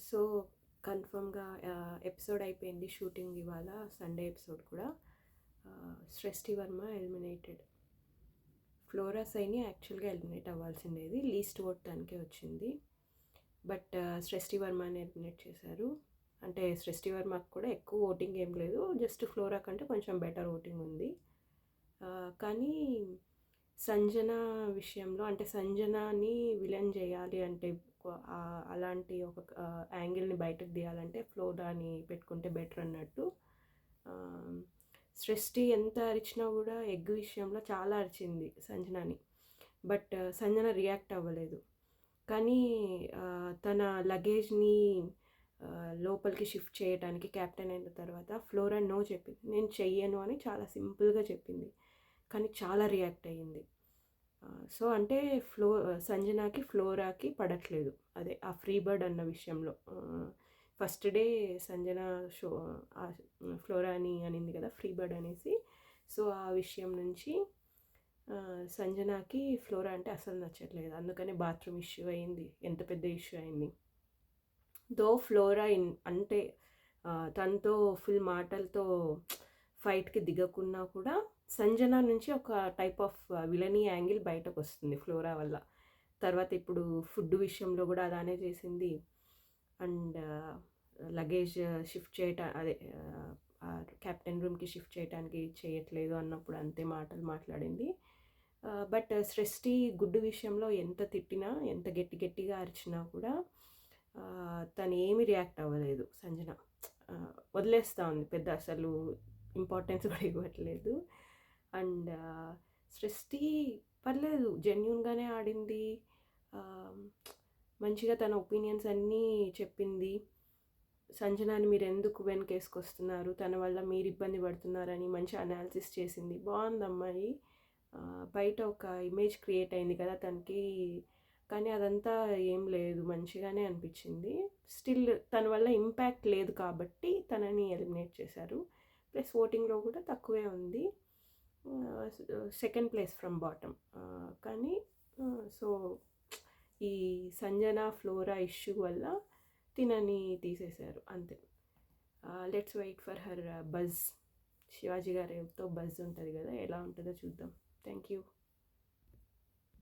So కన్ఫర్మ్గా episode అయిపోయింది shooting ఇవాళ సండే ఎపిసోడ్ కూడా. సృష్టి వర్మ ఎలిమినేటెడ్. ఫ్లోరా సైని యాక్చువల్గా ఎలిమినేట్ అవ్వాల్సిండేది, లీస్ట్ ఓట్ దానికే వచ్చింది. బట్ సృష్టి వర్మని ఎలిమినేట్ చేశారు. అంటే సృష్టి వర్మకు కూడా ఎక్కువ ఓటింగ్ ఏం లేదు, జస్ట్ ఫ్లోరా కంటే కొంచెం బెటర్ ఓటింగ్ ఉంది. కానీ సంజన విషయంలో, అంటే సంజనాని విలన్ చేయాలి అంటే అలాంటి ఒక యాంగిల్ని బయటకు తీయాలంటే ఫ్లోరాని పెట్టుకుంటే బెటర్ అన్నట్టు. సృష్టి ఎంత అరిచినా కూడా ఎగ్ విషయంలో చాలా అరిచింది సంజనాని, బట్ సంజన రియాక్ట్ అవ్వలేదు. కానీ తన లగేజ్ని లోపలికి షిఫ్ట్ చేయడానికి క్యాప్టెన్ అయిన తర్వాత ఫ్లోరా నో చెప్పింది, నేను చెయ్యను అని చాలా సింపుల్గా చెప్పింది. కానీ చాలా రియాక్ట్ అయ్యింది. సో అంటే సంజనాకి ఫ్లోరాకి పడట్లేదు, అదే ఆ ఫ్రీ బర్డ్ అన్న విషయంలో. ఫస్ట్ డే సంజన ఫ్లోరా అని అనింది కదా ఫ్రీ బర్డ్ అనేసి. సో ఆ విషయం నుంచి సంజనాకి ఫ్లోరా అంటే అసలు నచ్చట్లేదు, అందుకని బాత్రూమ్ ఇష్యూ అయింది, ఎంత పెద్ద ఇష్యూ అయింది. దో ఫ్లోరా అంటే తనతో ఫుల్ మాటలతో ఫైట్కి దిగకున్నా కూడా సంజన నుంచి ఒక టైప్ ఆఫ్ విలనీ యాంగిల్ బయటకు వస్తుంది ఫ్లోరా వల్ల. తర్వాత ఇప్పుడు ఫుడ్ విషయంలో కూడా అలానే చేసింది. అండ్ లగేజ్ షిఫ్ట్ అదే క్యాప్టెన్ రూమ్కి షిఫ్ట్ చేయడానికి చేయట్లేదు అన్నప్పుడు అంతే మాటలు మాట్లాడింది. బట్ సృష్టి గుడ్డు విషయంలో ఎంత తిట్టినా, ఎంత గట్టిగా అరిచినా కూడా తను ఏమి రియాక్ట్ అవ్వలేదు. సంజన వదిలేస్తూ ఉంది, పెద్ద అసలు ఇంపార్టెన్స్ కూడా ఇవ్వట్లేదు. అండ్ సృష్టి పర్లేదు, జెన్యూన్గానే ఆడింది, మంచిగా తన ఒపీనియన్స్ అన్నీ చెప్పింది. సంజనాని మీరు ఎందుకు వెనకేసుకొస్తున్నారు, తన వల్ల మీరు ఇబ్బంది పడుతున్నారని మంచి అనాలిసిస్ చేసింది. బాగుంది అమ్మాయి. బయట ఒక ఇమేజ్ క్రియేట్ అయింది కదా తనకి, కానీ అదంతా ఏం లేదు, మంచిగానే అనిపించింది. స్టిల్ తన వల్ల ఇంపాక్ట్ లేదు కాబట్టి తనని ఎలిమినేట్ చేశారు. ప్లస్ ఓటింగ్లో కూడా తక్కువే ఉంది, సెకండ్ ప్లేస్ ఫ్రమ్ బాటమ్. కానీ సో ఈ సంజన ఫ్లోరా ఇష్యూ వల్ల తినని తీసేశారు అంతే. Let's wait for her buzz. Shivaji గారితో బజ్ ఉంటుంది కదా, ఎలా ఉంటుందో చూద్దాం. Thank you.